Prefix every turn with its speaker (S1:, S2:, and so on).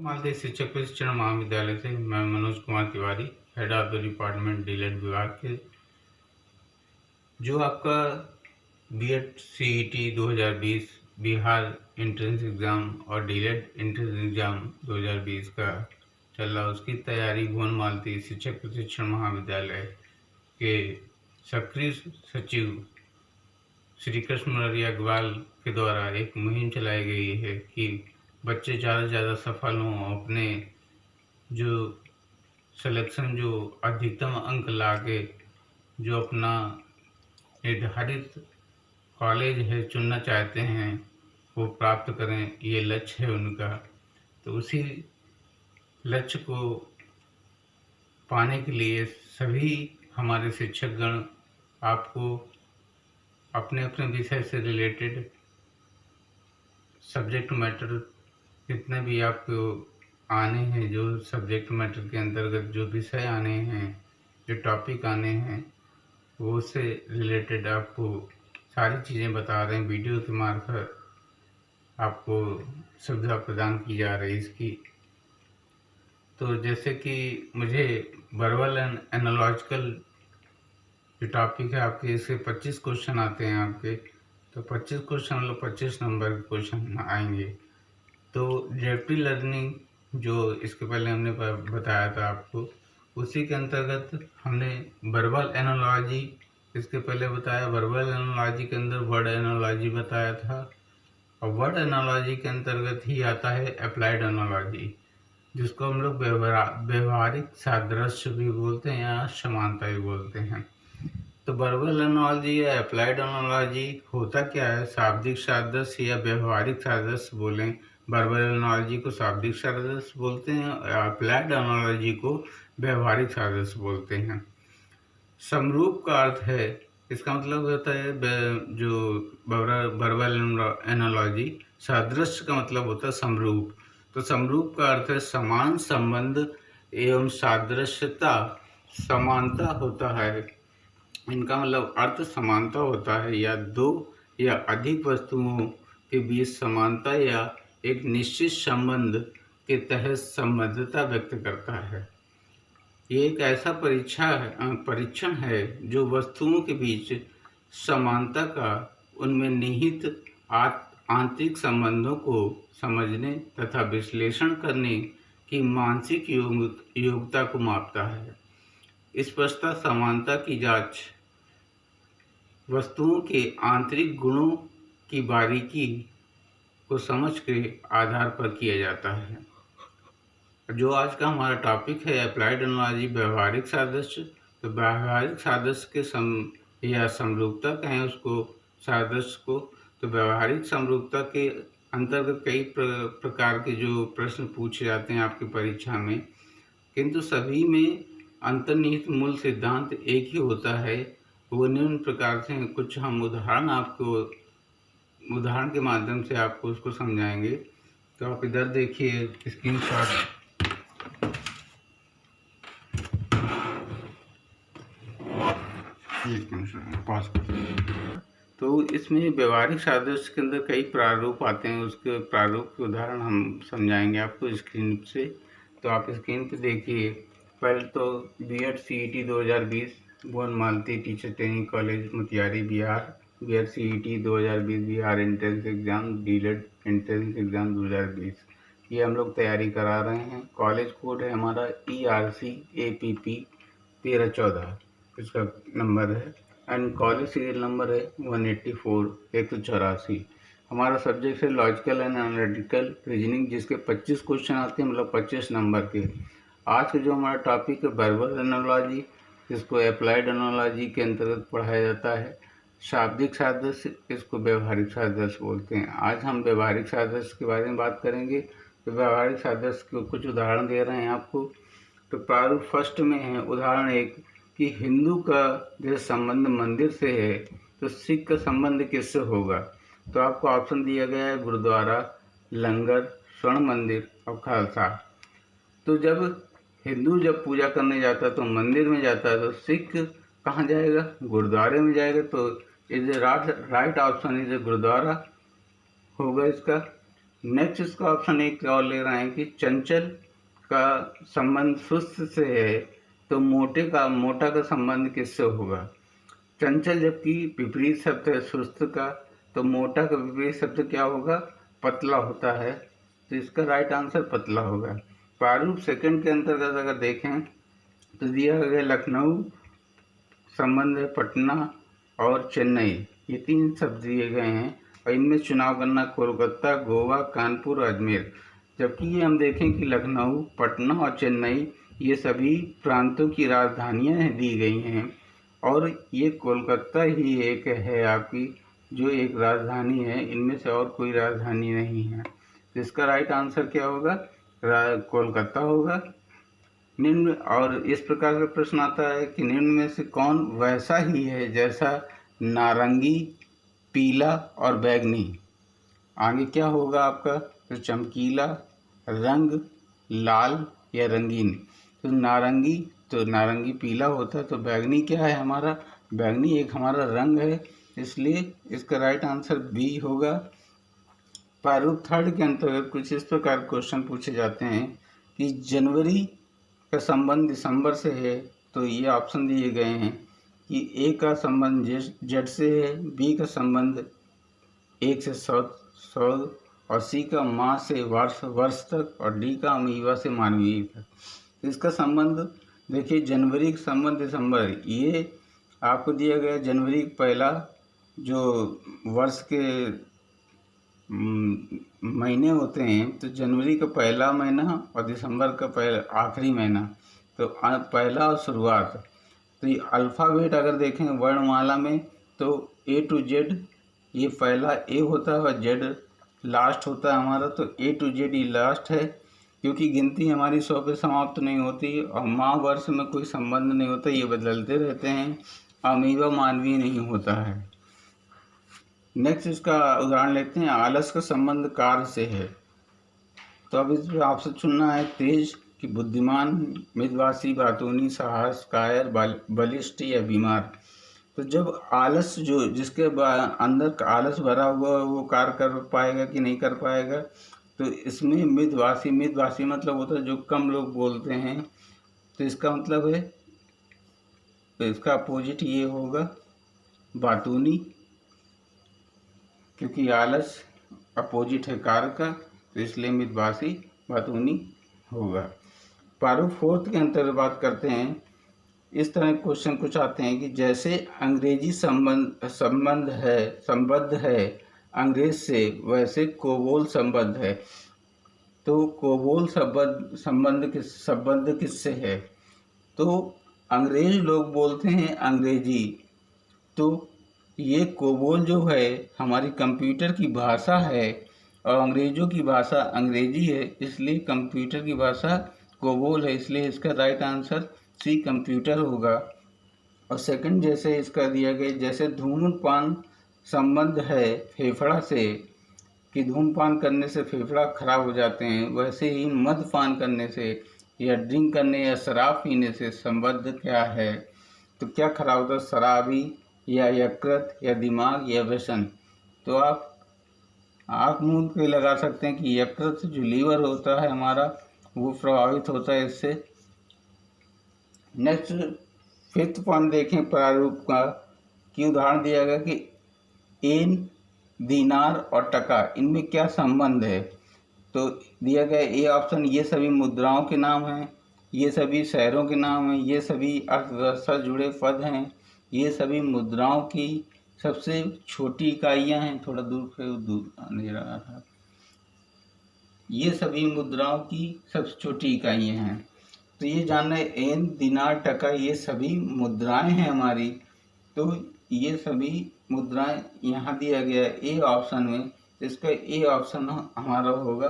S1: मालदीव शिक्षक प्रशिक्षण महाविद्यालय से मैं Manoj Kumar Tiwari, head of the department DElEd विभाग के। जो आपका BEd CET 2020 Bihar entrance exam और डीलेड एंट्रेंस एग्ज़ाम 2020 का चल रहा, उसकी तैयारी भुवन मालती शिक्षक प्रशिक्षण महाविद्यालय के सक्रिय सचिव श्री कृष्ण मुरारी अग्रवाल के द्वारा एक मुहिम चलाई गई है कि बच्चे ज़्यादा से ज़्यादा सफल हों, अपने जो सिलेक्शन जो अधिकतम अंक लाके जो अपना निर्धारित कॉलेज है चुनना चाहते हैं वो प्राप्त करें, ये लक्ष्य है उनका। तो उसी लक्ष्य को पाने के लिए सभी हमारे शिक्षकगण आपको अपने अपने विषय से रिलेटेड सब्जेक्ट मैटर जितने भी आपको आने हैं, जो सब्जेक्ट मैटर के अंतर्गत जो विषय आने हैं, जो टॉपिक आने हैं, वो से रिलेटेड आपको सारी चीज़ें बता रहे हैं। वीडियो के मार्फत आपको सुविधा प्रदान की जा रही है इसकी। तो जैसे कि मुझे वर्बल एंड एनालॉजिकल जो टॉपिक है आपके, इससे 25 क्वेश्चन आते हैं आपके। तो 25 क्वेश्चन मतलब 25 नंबर के क्वेश्चन आएंगे। तो जेपी लर्निंग जो इसके पहले हमने बताया था आपको, उसी के अंतर्गत हमने वर्बल एनालॉजी इसके पहले बताया। वर्बल एनालॉजी के अंदर वर्ड एनालॉजी बताया था, और वर्ड एनालॉजी के अंतर्गत ही आता है अप्लाइड एनालॉजी, जिसको हम लोग व्यवहारिक सादृश्य भी बोलते हैं या समानता भी बोलते हैं। तो वर्बल एनालॉजी या अप्लाइड एनालॉजी होता क्या है? शाब्दिक सादृश्य या व्यवहारिक सादृश्य बोलें। वर्बल एनालॉजी को शाब्दिक सादृश्य बोलते हैं और अप्लाइड एनालॉजी को व्यवहारिक सादृश्य बोलते हैं। समरूप का अर्थ है, इसका मतलब होता है जो वर्बल एनालॉजी, सादृश्य का मतलब होता है समरूप। तो समरूप का अर्थ है समान संबंध एवं सादृश्यता, समानता होता है। इनका मतलब अर्थ समानता होता है या दो या अधिक वस्तुओं के बीच समानता या एक निश्चित संबंध के तहत संबद्धता व्यक्त करता है। ये एक ऐसा परीक्षण है जो वस्तुओं के बीच समानता का, उनमें निहित आंतरिक संबंधों को समझने तथा विश्लेषण करने की मानसिक योग्यता को मापता है। स्पष्टता समानता की जांच वस्तुओं के आंतरिक गुणों की बारीकी को समझ के आधार पर किया जाता है। जो आज का हमारा टॉपिक है अप्लाइड एनालॉजी, व्यवहारिक सादृश्य। तो व्यवहारिक सादृश्य के या समरूपता कहें उसको, सादृश्य को। तो व्यवहारिक समरूपता के अंतर्गत कई प्रकार के जो प्रश्न पूछे जाते हैं आपकी परीक्षा में, किंतु सभी में अंतर्निहित मूल सिद्धांत एक ही होता है। वो निम्न प्रकार से हैं। कुछ हम उदाहरण के माध्यम से आपको उसको समझाएंगे। तो आप इधर देखिए स्क्रीनशॉट। पॉज कर। तो इसमें व्यवहारिक सादृश्य के अंदर कई प्रारूप आते हैं, उसके प्रारूप के उदाहरण हम समझाएंगे आपको स्क्रीन से। तो आप स्क्रीन पे देखिए। पहले तो BEd CET 2020 Bhuvan Malti teacher training college Motihari Bihar, BEd CET 2020 Bihar entrance exam, DElEd entrance exam 2020, ये हम लोग तैयारी करा रहे हैं। कॉलेज कोड है हमारा ERCAPP 1314, इसका नंबर है। एंड कॉलेज सीरियल नंबर है 184 184। हमारा सब्जेक्ट है लॉजिकल एंड एनालिटिकल रीजनिंग, जिसके 25 क्वेश्चन आते हैं, मतलब 25 नंबर के। आज का जो हमारा टॉपिक है वर्बल एनालॉजी, जिसको अप्लाइड एनालॉजी के अंतर्गत पढ़ाया जाता है। शाब्दिक सादृश्य, इसको व्यवहारिक सादृश्य बोलते हैं। आज हम व्यवहारिक सादृश्य के बारे में बात करेंगे। तो व्यवहारिक सादृश्य के कुछ उदाहरण दे रहे हैं आपको। तो प्रारूप फर्स्ट में है उदाहरण 1 कि हिंदू का जैसे संबंध मंदिर से है, तो सिख का संबंध किससे होगा? तो आपको ऑप्शन दिया गया है गुरुद्वारा, लंगर, स्वर्ण मंदिर और खालसा। तो जब हिंदू जब पूजा करने जाता है तो मंदिर में जाता है, तो सिख कहाँ जाएगा? गुरुद्वारे में जाएगा। तो is right option is gurdwara होगा इसका। नेक्स्ट इसका ऑप्शन एक और ले रहे हैं कि चंचल का संबंध सुस्त से है तो मोटा का संबंध किससे होगा। चंचल जबकि विपरीत शब्द है सुस्त का, तो मोटा का विपरीत शब्द क्या होगा, पतला होता है। तो इसका राइट आंसर पतला होगा। प्रारूप सेकंड के अंतर्गत अगर देखें तो दिया गया लखनऊ संबंध है पटना और चेन्नई, ये 3 शब्द दिए गए हैं और इनमें चुनाव करना कोलकाता, गोवा, कानपुर, अजमेर। जबकि ये हम देखें कि लखनऊ, पटना और चेन्नई ये सभी प्रांतों की राजधानियां दी गई हैं और ये कोलकाता ही एक है आपकी जो एक राजधानी है, इनमें से और कोई राजधानी नहीं है। तो इसका राइट आंसर क्या होगा, कोलकाता होगा। निम्न और इस प्रकार का प्रश्न आता है कि निम्न में से कौन वैसा ही है जैसा नारंगी, पीला और बैगनी। आगे क्या होगा आपका, तो चमकीला, रंग, लाल या रंगीन। तो नारंगी पीला होता है, तो बैगनी क्या है हमारा, बैगनी एक हमारा रंग है, इसलिए इसका राइट आंसर बी होगा। प्रारूप थर्ड के अंतर्गत कुछ इस प्रकार क्वेश्चन पूछे जाते हैं कि जनवरी का संबंध दिसंबर से है, तो ये ऑप्शन दिए गए हैं कि ए का संबंध जेड से है, बी का संबंध 1 से 100 और सी का माह से वर्ष तक और डी का अमीबा से मानवीय तक। इसका संबंध देखिए, जनवरी का संबंध दिसंबर, ये आपको दिया गया जनवरी पहला जो वर्ष के महीने होते हैं, तो जनवरी का पहला महीना और दिसंबर का आखिरी महीना, तो पहला और शुरुआत। तो ये अल्फ़ाबेट अगर देखें वर्णमाला में तो A to Z ये पहला ए होता है और जेड लास्ट होता है हमारा, तो A to Z ये लास्ट है, क्योंकि गिनती हमारी 100 पे समाप्त नहीं होती और माह वर्ष में कोई संबंध नहीं होता, ये बदलते रहते हैं। अमीबा मानवीय नहीं होता है। नेक्स्ट इसका उदाहरण लेते हैं, आलस का संबंध कार्य से है। तो अब इसमें आपसे चुनना है तेज कि बुद्धिमान, मितभाषी, बातूनी, साहस, कायर, बलिष्ठ या बीमार। तो जब आलस जो जिसके अंदर आलस भरा हुआ वो कार्य कर पाएगा कि नहीं कर पाएगा, तो इसमें मितभाषी मतलब होता है जो कम लोग बोलते हैं, तो इसका मतलब है, तो इसका अपोजिट ये होगा बातूनी, क्योंकि आलस अपोजिट है कार्य का, तो इसलिए मितभाषी बातूनी होगा। प्रारूप फोर्थ के अंतर्गत बात करते हैं। इस तरह क्वेश्चन कुछ आते हैं कि जैसे अंग्रेजी संबद्ध है अंग्रेज से, वैसे कोबोल संबद्ध है। तो कोबोल संबंध किससे है, तो अंग्रेज लोग बोलते हैं अंग्रेजी, तो ये कोबोल जो है हमारी कंप्यूटर की भाषा है और अंग्रेज़ों की भाषा अंग्रेजी है, इसलिए कंप्यूटर की भाषा कोबोल है, इसलिए इसका राइट आंसर सी कंप्यूटर होगा। और सेकंड जैसे इसका दिया गया, जैसे धूम्रपान संबंध है फेफड़ा से कि धूम्रपान करने से फेफड़ा खराब हो जाते हैं, वैसे ही मद्यपान करने से या ड्रिंक करने या शराब पीने से संबंध क्या है, तो क्या खराब होता है, शराबी या यकृत या दिमाग या व्यसन। तो आप मुंह पे लगा सकते हैं कि यकृत जो लीवर होता है हमारा वो प्रभावित होता है इससे। नेक्स्ट फिफ्थ पॉइंट देखें प्रारूप का, कि उदाहरण दिया गया कि एन, दीनार और टका, इनमें क्या संबंध है। तो दिया गया ए ऑप्शन, ये सभी मुद्राओं के नाम हैं, ये सभी शहरों के नाम हैं, ये सभी अर्थव्यवस्था जुड़े पद हैं, ये सभी मुद्राओं की सबसे छोटी इकाइयाँ हैं, थोड़ा दूर अंधेरा आ रहा, ये सभी मुद्राओं की सबसे छोटी इकाइयाँ हैं। तो ये जानना है एन, दिनार, टका ये सभी मुद्राएं हैं हमारी, तो ये सभी मुद्राएं यहाँ दिया गया है ए ऑप्शन में, इसका ए ऑप्शन हमारा होगा